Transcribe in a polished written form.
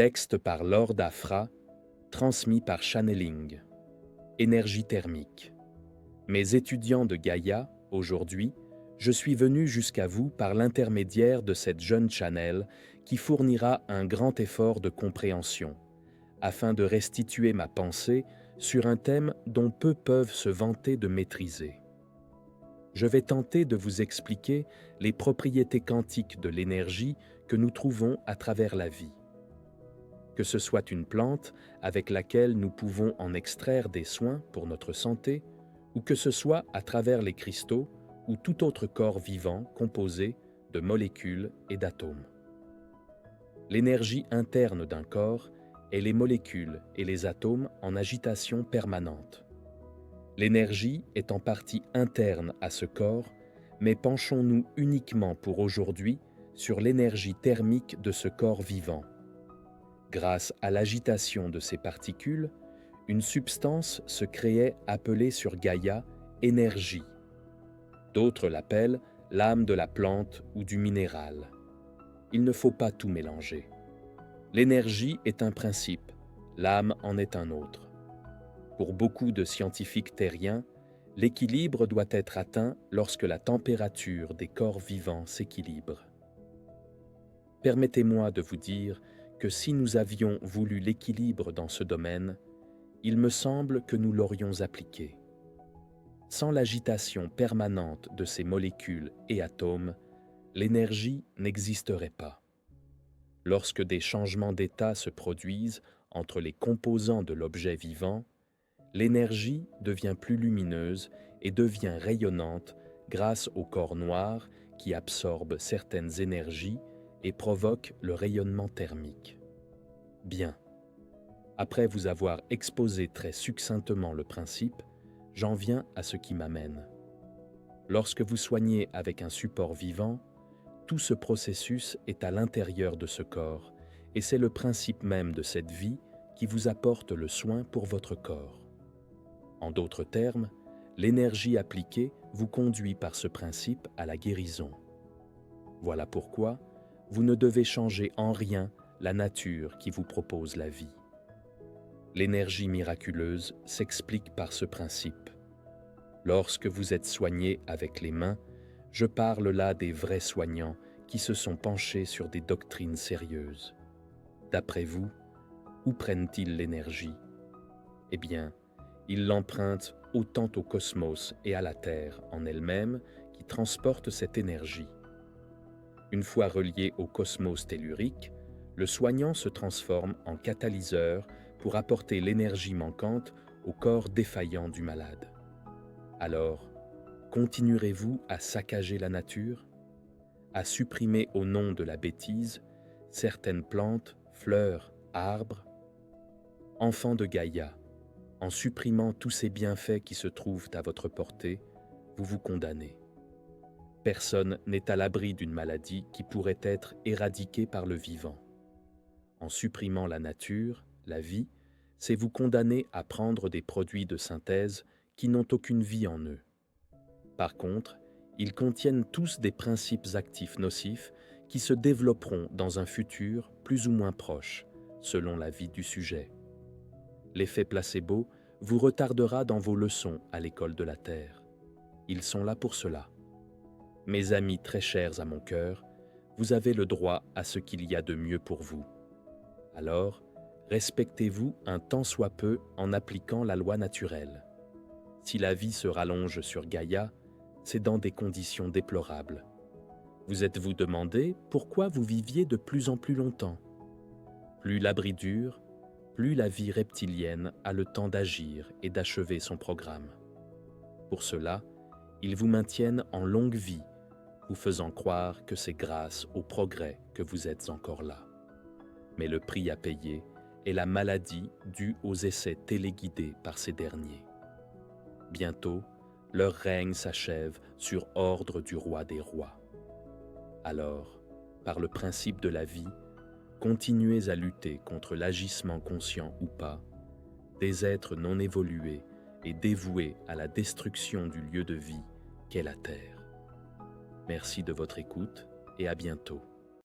Texte par Lord Afra, transmis par Channeling. Énergie thermique. Mes étudiants de Gaïa, aujourd'hui, je suis venu jusqu'à vous par l'intermédiaire de cette jeune channel qui fournira un grand effort de compréhension, afin de restituer ma pensée sur un thème dont peu peuvent se vanter de maîtriser. Je vais tenter de vous expliquer les propriétés quantiques de l'énergie que nous trouvons à travers la vie. Que ce soit une plante avec laquelle nous pouvons en extraire des soins pour notre santé, ou que ce soit à travers les cristaux ou tout autre corps vivant composé de molécules et d'atomes. L'énergie interne d'un corps est les molécules et les atomes en agitation permanente. L'énergie est en partie interne à ce corps, mais penchons-nous uniquement pour aujourd'hui sur l'énergie thermique de ce corps vivant. Grâce à l'agitation de ces particules, une substance se créait appelée sur Gaïa énergie. D'autres l'appellent l'âme de la plante ou du minéral. Il ne faut pas tout mélanger. L'énergie est un principe, l'âme en est un autre. Pour beaucoup de scientifiques terriens, l'équilibre doit être atteint lorsque la température des corps vivants s'équilibre. Permettez-moi de vous dire que si nous avions voulu l'équilibre dans ce domaine, il me semble que nous l'aurions appliqué. Sans l'agitation permanente de ces molécules et atomes, l'énergie n'existerait pas. Lorsque des changements d'état se produisent entre les composants de l'objet vivant, l'énergie devient plus lumineuse et devient rayonnante grâce au corps noir qui absorbe certaines énergies et provoque le rayonnement thermique. Bien. Après vous avoir exposé très succinctement le principe, j'en viens à ce qui m'amène. Lorsque vous soignez avec un support vivant, tout ce processus est à l'intérieur de ce corps, et c'est le principe même de cette vie qui vous apporte le soin pour votre corps. En d'autres termes, l'énergie appliquée vous conduit par ce principe à la guérison. Voilà pourquoi vous ne devez changer en rien la nature qui vous propose la vie. L'énergie miraculeuse s'explique par ce principe. Lorsque vous êtes soigné avec les mains, je parle là des vrais soignants qui se sont penchés sur des doctrines sérieuses. D'après vous, où prennent-ils l'énergie? Eh bien, ils l'empruntent autant au cosmos et à la Terre en elle-même qui transporte cette énergie. Une fois relié au cosmos tellurique, le soignant se transforme en catalyseur pour apporter l'énergie manquante au corps défaillant du malade. Alors, continuerez-vous à saccager la nature, à supprimer au nom de la bêtise certaines plantes, fleurs, arbres? Enfants de Gaïa, en supprimant tous ces bienfaits qui se trouvent à votre portée, vous vous condamnez. Personne n'est à l'abri d'une maladie qui pourrait être éradiquée par le vivant. En supprimant la nature, la vie, c'est vous condamner à prendre des produits de synthèse qui n'ont aucune vie en eux. Par contre, ils contiennent tous des principes actifs nocifs qui se développeront dans un futur plus ou moins proche, selon la vie du sujet. L'effet placebo vous retardera dans vos leçons à l'école de la Terre. Ils sont là pour cela. Mes amis très chers à mon cœur, vous avez le droit à ce qu'il y a de mieux pour vous. Alors, respectez-vous un tant soit peu en appliquant la loi naturelle. Si la vie se rallonge sur Gaïa, c'est dans des conditions déplorables. Vous êtes-vous demandé pourquoi vous viviez de plus en plus longtemps? Plus l'abri dure, plus la vie reptilienne a le temps d'agir et d'achever son programme. Pour cela, ils vous maintiennent en longue vie, vous faisant croire que c'est grâce au progrès que vous êtes encore là. Mais le prix à payer est la maladie due aux essais téléguidés par ces derniers. Bientôt, leur règne s'achève sur ordre du roi des rois. Alors, par le principe de la vie, continuez à lutter contre l'agissement conscient ou pas des êtres non évolués et dévoués à la destruction du lieu de vie qu'est la Terre. Merci de votre écoute et à bientôt.